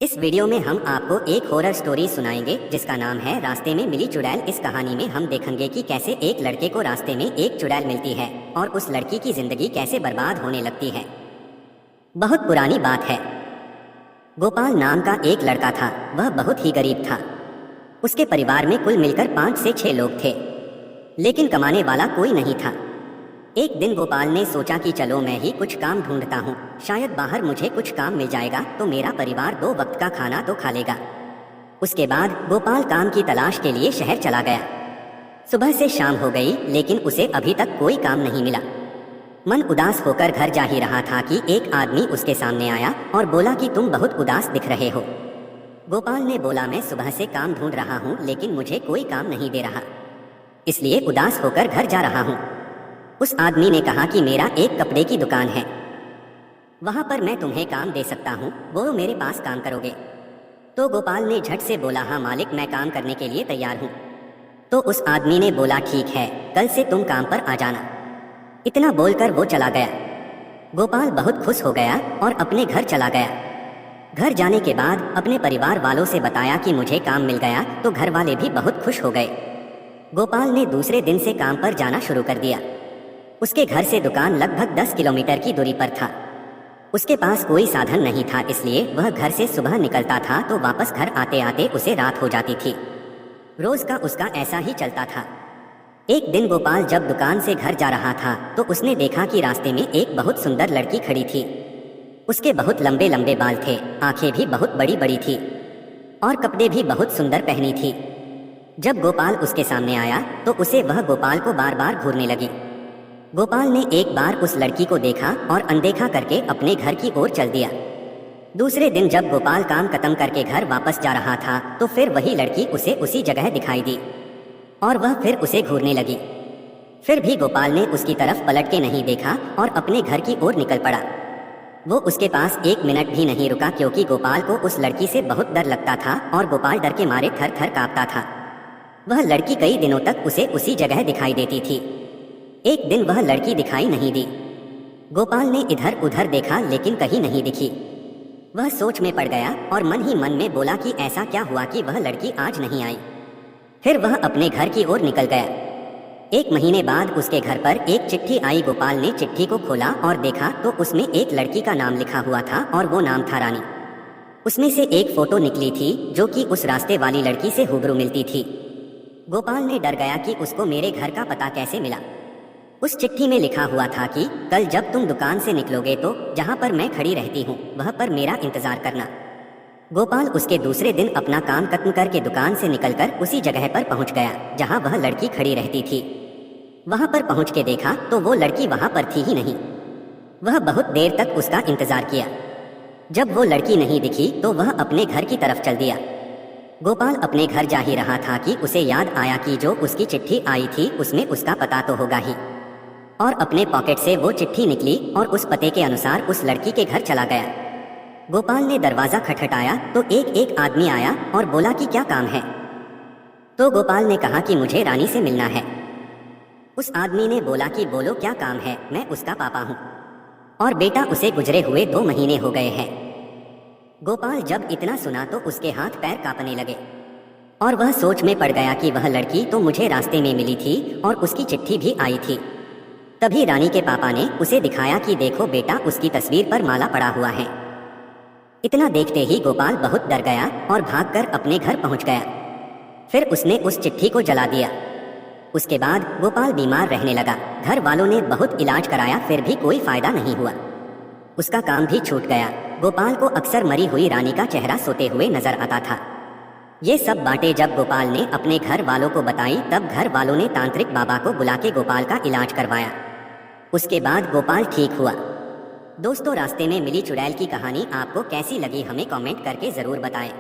इस वीडियो में हम आपको एक हॉरर स्टोरी सुनाएंगे जिसका नाम है रास्ते में मिली चुड़ैल। इस कहानी में हम देखेंगे कि कैसे एक लड़के को रास्ते में एक चुड़ैल मिलती है और उस लड़की की जिंदगी कैसे बर्बाद होने लगती है। बहुत पुरानी बात है। गोपाल नाम का एक लड़का था। वह बहुत ही गरीब था। उसके परिवार में कुल मिलकर 5 से 6 लोग थे, लेकिन कमाने वाला कोई नहीं था। एक दिन गोपाल ने सोचा कि चलो मैं ही कुछ काम ढूंढता हूँ, शायद बाहर मुझे कुछ काम मिल जाएगा तो मेरा परिवार 2 वक्त का खाना तो खा लेगा। उसके बाद गोपाल काम की तलाश के लिए शहर चला गया। सुबह से शाम हो गई, लेकिन उसे अभी तक कोई काम नहीं मिला। मन उदास होकर घर जा ही रहा था कि एक आदमी उसके सामने आया और बोला कि तुम बहुत उदास दिख रहे हो। गोपाल ने बोला, मैं सुबह से काम ढूंढ रहा हूँ लेकिन मुझे कोई काम नहीं दे रहा, इसलिए उदास होकर घर जा रहा हूँ। उस आदमी ने कहा कि मेरा एक कपड़े की दुकान है, वहां पर मैं तुम्हें काम दे सकता हूँ, वो मेरे पास काम करोगे? तो गोपाल ने झट से बोला, हाँ मालिक, मैं काम करने के लिए तैयार हूँ। तो उस आदमी ने बोला, ठीक है, कल से तुम काम पर आ जाना। इतना बोलकर वो चला गया। गोपाल बहुत खुश हो गया और अपने घर चला गया। घर जाने के बाद अपने परिवार वालों से बताया कि मुझे काम मिल गया, तो घर वाले भी बहुत खुश हो गए। गोपाल ने दूसरे दिन से काम पर जाना शुरू कर दिया। उसके घर से दुकान लगभग 10 किलोमीटर की दूरी पर था। उसके पास कोई साधन नहीं था, इसलिए वह घर से सुबह निकलता था तो वापस घर आते आते उसे रात हो जाती थी। रोज का उसका ऐसा ही चलता था। एक दिन गोपाल जब दुकान से घर जा रहा था तो उसने देखा कि रास्ते में एक बहुत सुंदर लड़की खड़ी थी। उसके बहुत लंबे लंबे बाल थे, आंखें भी बहुत बड़ी बड़ी थी और कपड़े भी बहुत सुंदर पहनी थी। जब गोपाल उसके सामने आया तो उसे वह गोपाल को बार बार घूरने लगी। गोपाल ने एक बार उस लड़की को देखा और अनदेखा करके अपने घर की ओर चल दिया। दूसरे दिन जब गोपाल काम खत्म करके घर वापस जा रहा था तो फिर वही लड़की उसे उसी जगह दिखाई दी और वह फिर उसे घूरने लगी। फिर भी गोपाल ने उसकी तरफ पलट के नहीं देखा और अपने घर की ओर निकल पड़ा। वो उसके पास 1 मिनट भी नहीं रुका, क्योंकि गोपाल को उस लड़की से बहुत डर लगता था और गोपाल डर के मारे थर थर कांपता था। वह लड़की कई दिनों तक उसे उसी जगह दिखाई देती थी। एक दिन वह लड़की दिखाई नहीं दी। गोपाल ने इधर उधर देखा लेकिन कहीं नहीं दिखी। वह सोच में पड़ गया और मन ही मन में बोला कि ऐसा क्या हुआ कि वह लड़की आज नहीं आई। फिर वह अपने घर की ओर निकल गया। 1 महीने बाद उसके घर पर एक चिट्ठी आई। गोपाल ने चिट्ठी को खोला और देखा तो उसमें एक लड़की का नाम लिखा हुआ था और वो नाम था रानी। उसमें से एक फोटो निकली थी जो कि उस रास्ते वाली लड़की से हुबरू मिलती थी। गोपाल ने डर गया कि उसको मेरे घर का पता कैसे मिला। उस चिट्ठी में लिखा हुआ था कि कल जब तुम दुकान से निकलोगे तो जहां पर मैं खड़ी रहती हूँ वह पर मेरा इंतजार करना। गोपाल उसके दूसरे दिन अपना काम खत्म करके दुकान से निकलकर उसी जगह पर पहुंच गया जहां वह लड़की खड़ी रहती थी। वहां पर पहुंच के देखा तो वो लड़की वहां पर थी ही नहीं। वह बहुत देर तक उसका इंतजार किया। जब वो लड़की नहीं दिखी तो वह अपने घर की तरफ चल दिया। गोपाल अपने घर जा ही रहा था कि उसे याद आया कि जो उसकी चिट्ठी आई थी उसमें उसका पता तो होगा ही, और अपने पॉकेट से वो चिट्ठी निकली और उस पते के अनुसार उस लड़की के घर चला गया। गोपाल ने दरवाजा खटखटाया तो एक आदमी आया और बोला कि क्या काम है। तो गोपाल ने कहा कि मुझे रानी से मिलना है। उस आदमी ने बोला कि बोलो क्या काम है, मैं उसका पापा हूँ और बेटा उसे गुजरे हुए 2 महीने हो गए हैं। गोपाल जब इतना सुना तो उसके हाथ पैर कांपने लगे और वह सोच में पड़ गया कि वह लड़की तो मुझे रास्ते में मिली थी और उसकी चिट्ठी भी आई थी। तभी रानी के पापा ने उसे दिखाया कि देखो बेटा, उसकी तस्वीर पर माला पड़ा हुआ है। इतना देखते ही गोपाल बहुत डर गया और भागकर अपने घर पहुंच गया। फिर उसने उस चिट्ठी को जला दिया। उसके बाद गोपाल बीमार रहने लगा। घर वालों ने बहुत इलाज कराया, फिर भी कोई फायदा नहीं हुआ। उसका काम भी छूट गया। गोपाल को अक्सर मरी हुई रानी का चेहरा सोते हुए नजर आता था। ये सब बातें जब गोपाल ने अपने घर वालों को बताई तब घर वालों ने तांत्रिक बाबा को बुला के गोपाल का इलाज करवाया। उसके बाद गोपाल ठीक हुआ। दोस्तों, रास्ते में मिली चुड़ैल की कहानी आपको कैसी लगी हमें कमेंट करके ज़रूर बताएं।